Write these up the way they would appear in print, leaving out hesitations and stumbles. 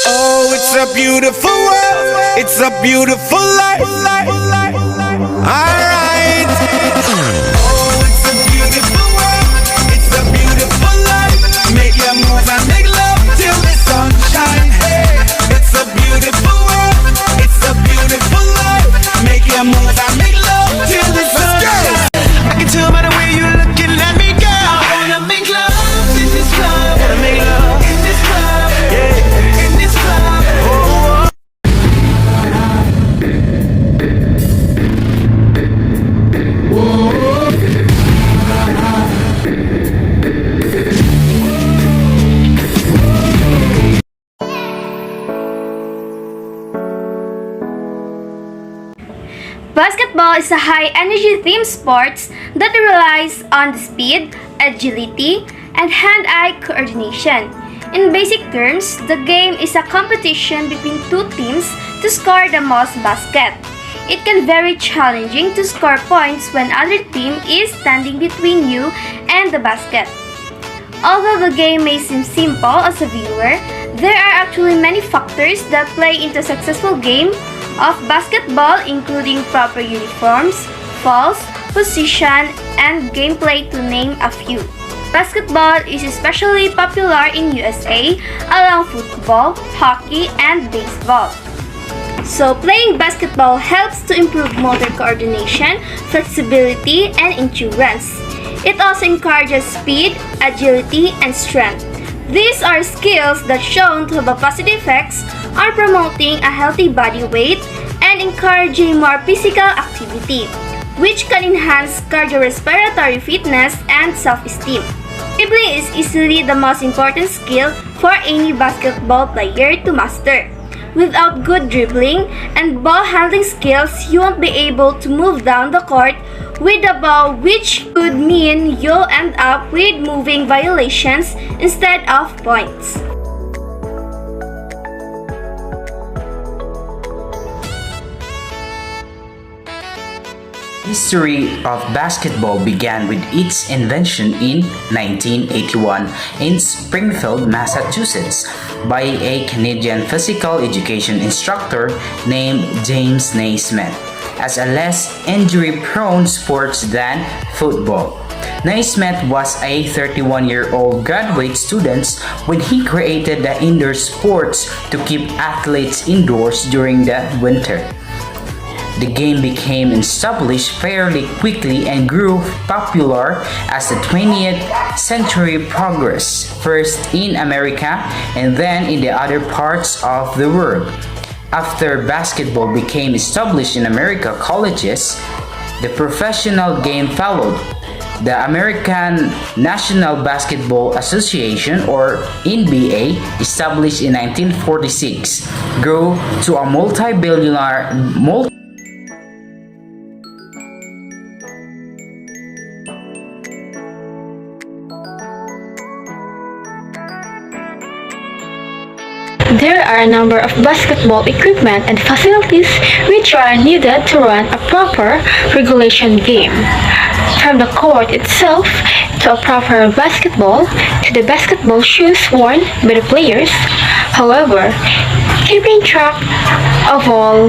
Oh, it's a beautiful world. It's a beautiful life. Alright. Oh, it's a beautiful world. It's a beautiful life. Make your move and make love till the sun shine. Hey, it's a beautiful world. It's a beautiful life. Make your move and make love till the sun shine. I can tell by the way you're looking at me, girl. I wanna make love in this club. Wanna make love in this club. Yeah, in this club. Oh. Basketball is a high-energy team sport that relies on the speed, agility, and hand-eye coordination. In basic terms, the game is a competition between two teams to score the most basket. It can be very challenging to score points when other team is standing between you and the basket. Although the game may seem simple as a viewer, there are actually many factors that play into a successful game of basketball, including proper uniforms, fouls, position, and gameplay, to name a few. Basketball is especially popular in USA along football, hockey, and baseball. So playing basketball helps to improve motor coordination, flexibility, and endurance. It also encourages speed, agility, and strength. These are skills that shown to have positive effects on promoting a healthy body weight and encouraging more physical activity, which can enhance cardiorespiratory fitness and self-esteem. Dribbling is easily the most important skill for any basketball player to master. Without good dribbling and ball handling skills, you won't be able to move down the court with the ball, which could mean you'll end up with moving violations instead of points. History of basketball began with its invention in 1981 in Springfield, Massachusetts, by a Canadian physical education instructor named James Naismith, as a less injury-prone sport than football. Naismith was a 31-year-old graduate student when he created the indoor sports to keep athletes indoors during the winter. The game became established fairly quickly and grew popular as the 20th century progressed, first in America and then in the other parts of the world. After basketball became established in American colleges, the professional game followed. The American National Basketball Association, or NBA, established in 1946, grew to a multi-billionaire There are a number of basketball equipment and facilities which are needed to run a proper regulation game. From the court itself to a proper basketball to the basketball shoes worn by the players. However, keeping track of all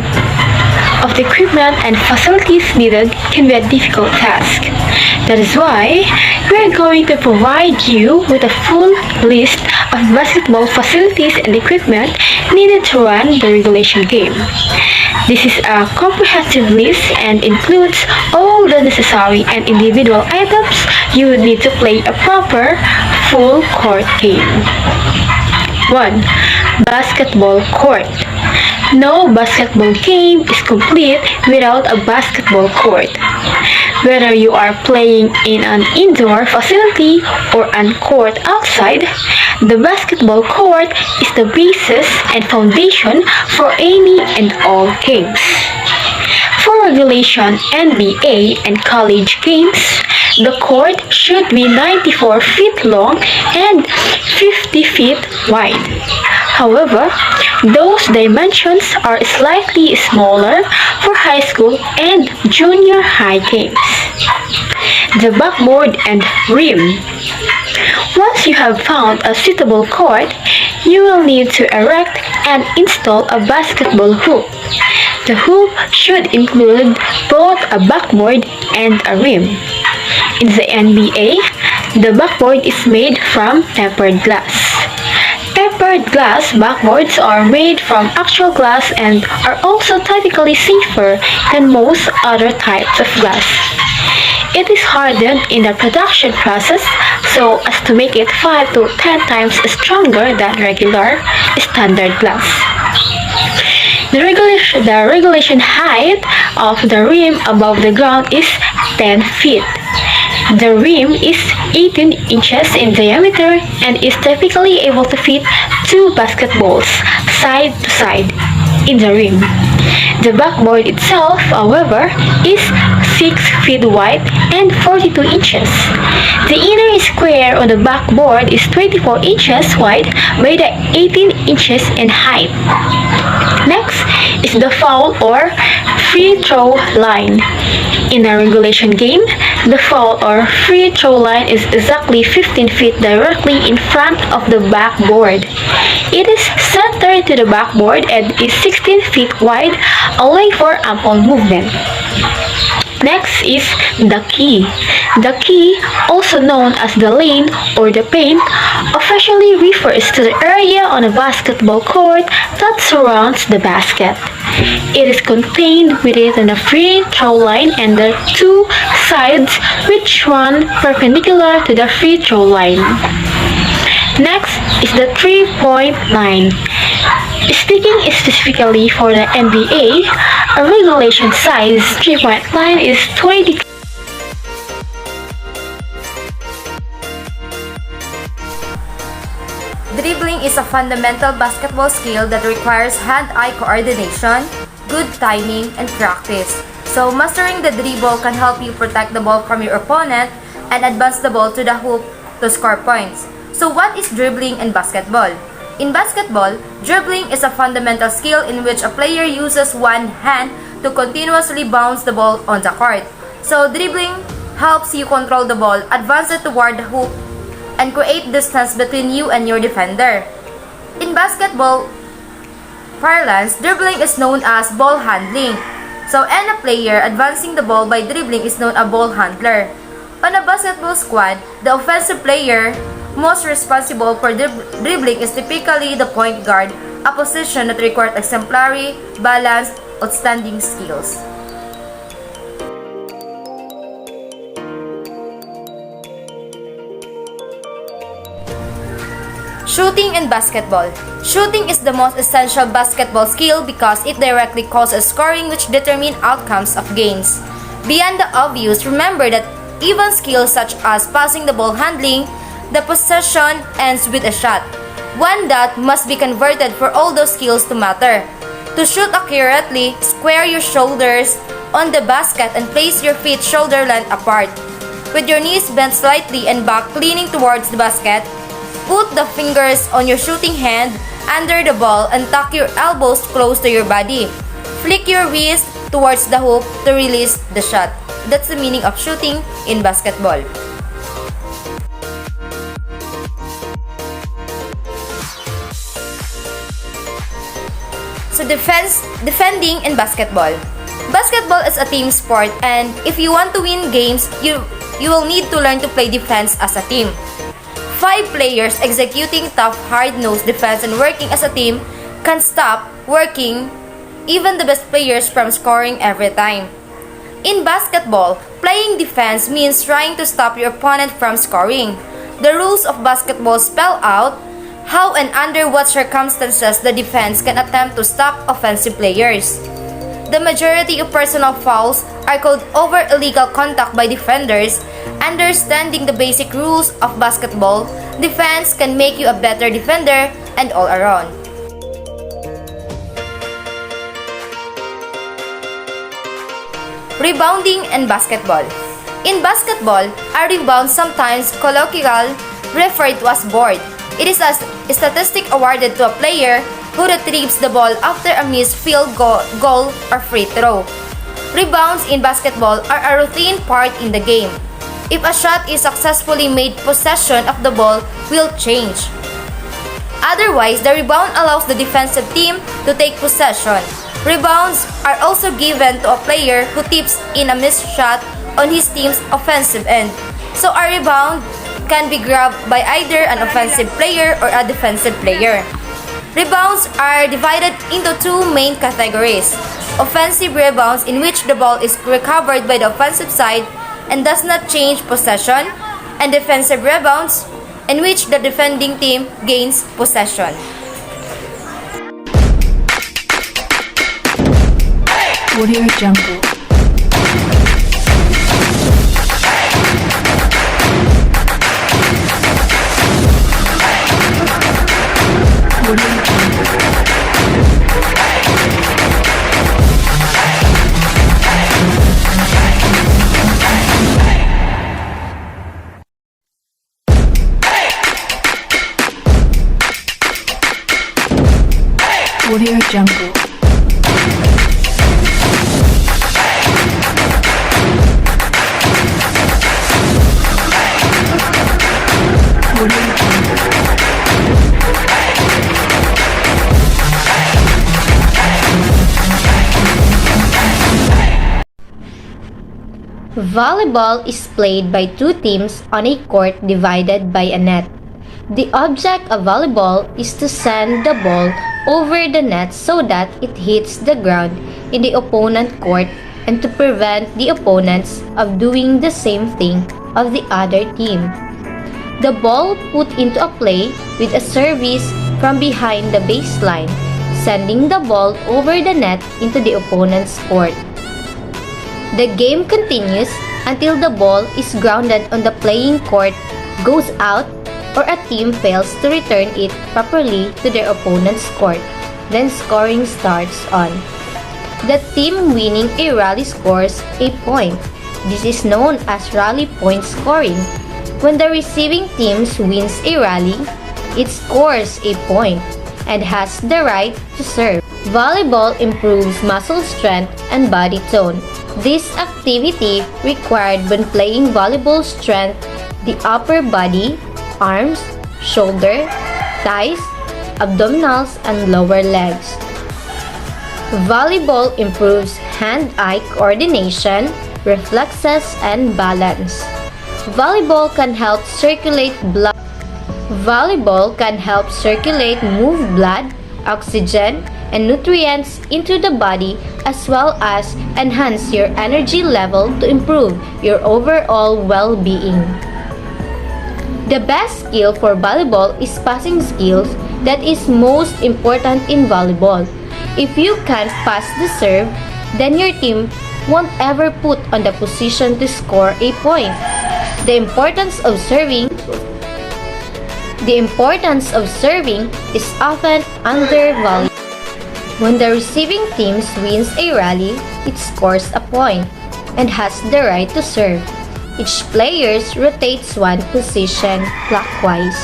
of the equipment and facilities needed can be a difficult task. That is why we are going to provide you with a full list of basketball facilities and equipment needed to run the regulation game. This is a comprehensive list and includes all the necessary and individual items you would need to play a proper full court game. 1. Basketball court. No basketball game is complete without a basketball court. Whether you are playing in an indoor facility or on court outside, the basketball court is the basis and foundation for any and all games. For regulation NBA and college games, the court should be 94 feet long and 50 feet wide. However, those dimensions are slightly smaller for high school and junior high games. The backboard and rim. Once you have found a suitable court, you will need to erect and install a basketball hoop. The hoop should include both a backboard and a rim. In the NBA, the backboard is made from tempered glass. Tempered glass backboards are made from actual glass and are also typically safer than most other types of glass. It is hardened in the production process so as to make it 5 to 10 times stronger than regular standard glass. The regulation height of the rim above the ground is 10 feet. The rim is 18 inches in diameter and is typically able to fit 2 basketballs side to side in the rim. The backboard itself, however, is 6 feet wide and 42 inches. The inner square on the backboard is 24 inches wide by the 18 inches in height. Next is the foul or free throw line. In a regulation game, the foul or free throw line is exactly 15 feet directly in front of the backboard. It is centered to the backboard and is 16 feet wide, allowing for ample movement. Next is the key. The key, also known as the lane or the paint, officially refers to the area on a basketball court that surrounds the basket. It is contained within a free throw line and the 2 sides which run perpendicular to the free throw line. Next is the 3-point line. Speaking specifically for the NBA, a regulation size 3-point line is 20. Dribbling is a fundamental basketball skill that requires hand-eye coordination, good timing, and practice. So, mastering the dribble can help you protect the ball from your opponent and advance the ball to the hoop to score points. So, what is dribbling in basketball? In basketball, dribbling is a fundamental skill in which a player uses one hand to continuously bounce the ball on the court. So, dribbling helps you control the ball, advance it toward the hoop, and create distance between you and your defender. In basketball parlance, dribbling is known as ball handling. So, and a player advancing the ball by dribbling is known as a ball handler. On a basketball squad, the offensive player most responsible for dribbling is typically the point guard, a position that requires exemplary, balanced, outstanding skills. Shooting in basketball. Shooting is the most essential basketball skill because it directly causes scoring which determine outcomes of games. Beyond the obvious, remember that even skills such as passing the ball handling, the possession ends with a shot, one that must be converted for all those skills to matter. To shoot accurately, square your shoulders on the basket and place your feet shoulder length apart. With your knees bent slightly and back leaning towards the basket, put the fingers on your shooting hand under the ball and tuck your elbows close to your body. Flick your wrist towards the hoop to release the shot. That's the meaning of shooting in basketball. So defending in basketball. Basketball is a team sport, and if you want to win games, you will need to learn to play defense as a team. 5 players executing tough, hard-nosed defense and working as a team can stop working even the best players from scoring every time. In basketball, playing defense means trying to stop your opponent from scoring. The rules of basketball spell out how and under what circumstances the defense can attempt to stop offensive players. The majority of personal fouls are called over illegal contact by defenders. Understanding the basic rules of basketball, defense can make you a better defender and all around. Rebounding and basketball. In basketball, a rebound, sometimes colloquially referred to as board. It is a statistic awarded to a player who retrieves the ball after a missed field goal or free throw. Rebounds in basketball are a routine part in the game. If a shot is successfully made, possession of the ball will change. Otherwise, the rebound allows the defensive team to take possession. Rebounds are also given to a player who tips in a missed shot on his team's offensive end. So a rebound can be grabbed by either an offensive player or a defensive player. Rebounds are divided into two main categories. Offensive rebounds, in which the ball is recovered by the offensive side and does not change possession, and defensive rebounds, in which the defending team gains possession. Audio Jungle. Audio Jungle. Volleyball is played by two teams on a court divided by a net. The object of volleyball is to send the ball over the net so that it hits the ground in the opponent court and to prevent the opponents of doing the same thing of the other team. The ball put into a play with a service from behind the baseline, sending the ball over the net into the opponent's court. The game continues until the ball is grounded on the playing court, goes out, or a team fails to return it properly to their opponent's court. Then scoring starts on. The team winning a rally scores a point. This is known as rally point scoring. When the receiving team wins a rally, it scores a point and has the right to serve. Volleyball improves muscle strength and body tone. This activity required when playing volleyball strength the upper body, arms, shoulder, thighs, abdominals, and lower legs. Volleyball improves hand-eye coordination, reflexes, and balance. Volleyball can help circulate blood. Volleyball can help circulate move blood, oxygen, and nutrients into the body, as well as enhance your energy level to improve your overall well-being. The best skill for volleyball is passing skills that is most important in volleyball. If you can't pass the serve, then your team won't ever put on the position to score a point. The importance of serving is often undervalued. When the receiving team wins a rally, it scores a point and has the right to serve. Each player rotates one position clockwise.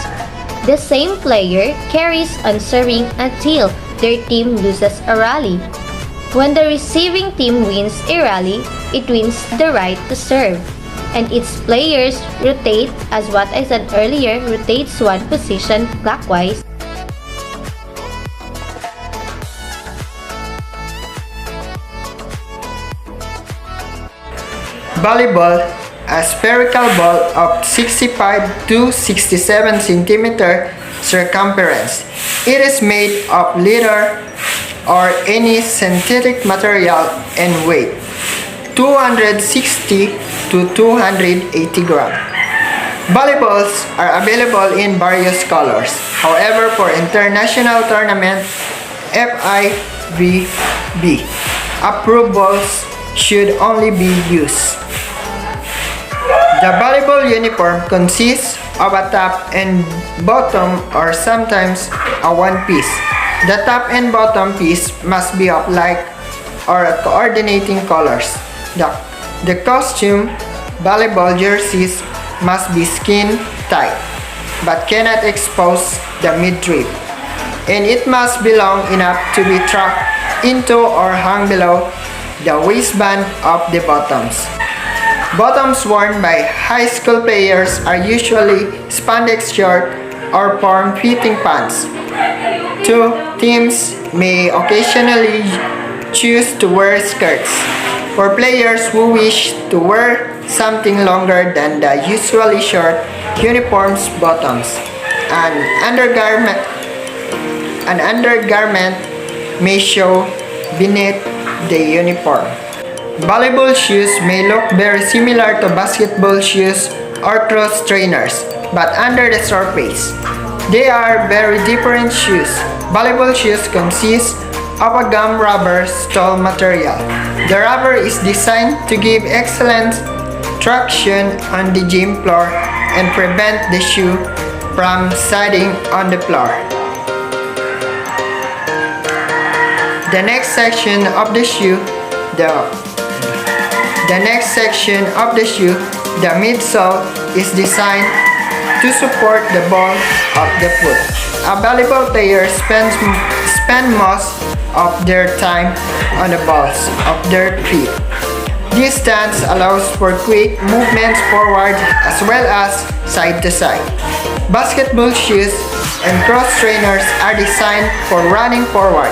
The same player carries on serving until their team loses a rally. When the receiving team wins a rally, it wins the right to serve. And its players rotate, as what I said earlier, rotates one position clockwise. Volleyball, a spherical ball of 65 to 67 cm circumference. It is made of leather or any synthetic material and weight 260 to 280 grams. Volleyballs are available in various colors. However, for international tournament FIVB, approved balls should only be used. The volleyball uniform consists of a top and bottom, or sometimes a one piece. The top and bottom piece must be of like or coordinating colors. The costume volleyball jerseys must be skin tight but cannot expose the midriff, and it must be long enough to be tucked into or hung below the waistband of the bottoms. Bottoms worn by high school players are usually spandex short or form-fitting pants Two teams may occasionally choose to wear skirts. For players who wish to wear something longer than the usually short uniform's bottoms, an undergarment may show beneath the uniform. Volleyball shoes may look very similar to basketball shoes or cross trainers, but under the surface, they are very different shoes. Volleyball shoes consist of a gum rubber sole material. The rubber is designed to give excellent traction on the gym floor and prevent the shoe from sliding on the floor. The next section of the shoe, the midsole, is designed to support the ball of the foot. A volleyball player spend most of their time on the balls of their feet. This stance allows for quick movements forward as well as side to side. Basketball shoes and cross trainers are designed for running forward.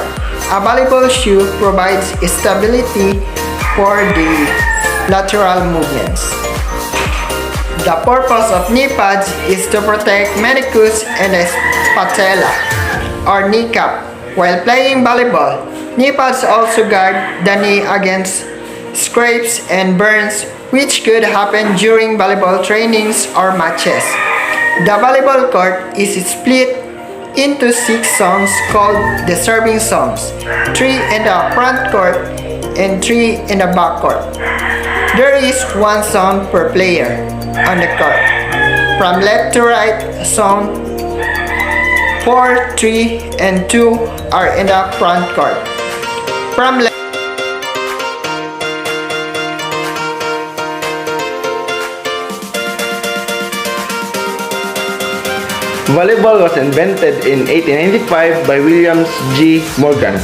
A volleyball shoe provides stability for the lateral movements. The purpose of knee pads is to protect meniscus and the patella or kneecap. While playing volleyball, knee pads also guard the knee against scrapes and burns which could happen during volleyball trainings or matches. The volleyball court is split into 6 zones called the serving zones, 3 in the front court and 3 in the back court. There is 1 zone per player on the court. From left to right, zone 4, 3, and 2 are in the front court. From left Volleyball was invented in 1895 by William G. Morgan,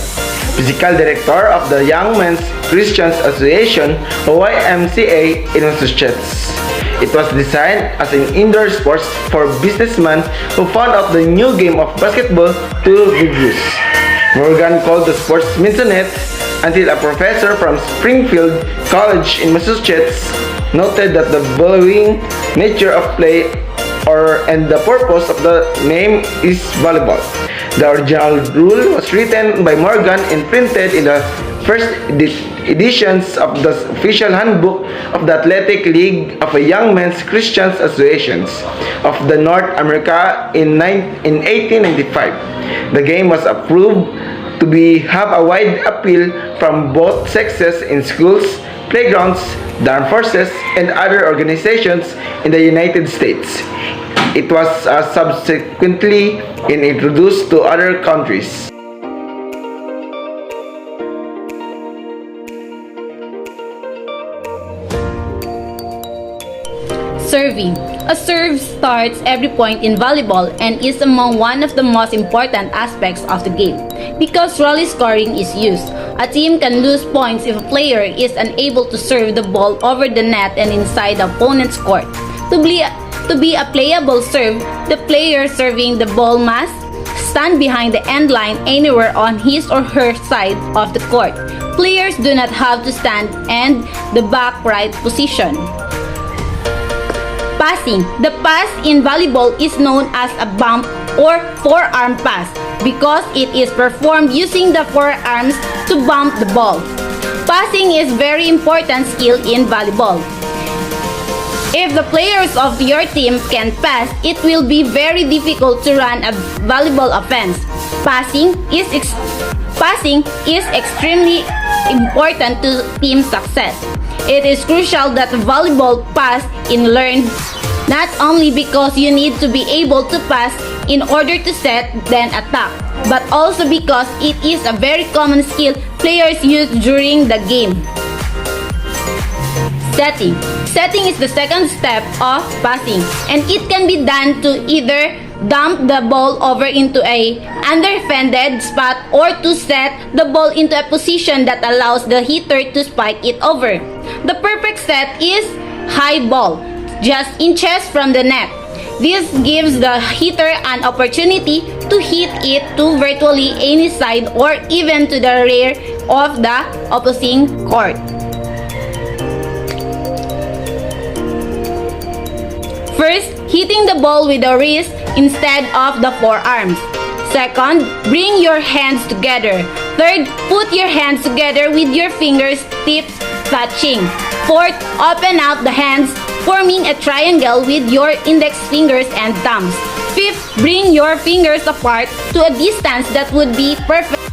Physical Director of the Young Men's Christian Association, or YMCA, in Massachusetts. It was designed as an indoor sport for businessmen who found out the new game of basketball too rigorous. Morgan called the sport Mintonette until a professor from Springfield College in Massachusetts noted that the bowling nature of play and the purpose of the name is volleyball. The original rule was written by Morgan and printed in the first editions of the official handbook of the Athletic League of the Young Men's Christian Associations of the North America in 1895. The game was approved to have a wide appeal from both sexes in schools, playgrounds, the armed forces, and other organizations in the United States. It was subsequently introduced to other countries. Serving. A serve starts every point in volleyball and is among one of the most important aspects of the game. Because rally scoring is used, a team can lose points if a player is unable to serve the ball over the net and inside the opponent's court. To be a playable serve, the player serving the ball must stand behind the end line anywhere on his or her side of the court. Players do not have to stand in the back right position. Passing. The pass in volleyball is known as a bump or forearm pass because it is performed using the forearms to bump the ball. Passing is very important skill in volleyball. If the players of your team can pass, it will be very difficult to run a volleyball offense. Passing is extremely important to team success. It is crucial that volleyball pass is learned not only because you need to be able to pass in order to set then attack, but also because it is a very common skill players use during the game. Setting. Setting is the second step of passing, and it can be done to either dump the ball over into a undefended spot or to set the ball into a position that allows the hitter to spike it over. The perfect set is high ball, just inches from the net. This gives the hitter an opportunity to hit it to virtually any side or even to the rear of the opposing court. First, hitting the ball with the wrist instead of the forearms. Second, bring your hands together. Third, put your hands together with your fingers tips touching. Fourth, open out the hands, forming a triangle with your index fingers and thumbs. Fifth, bring your fingers apart to a distance that would be perfect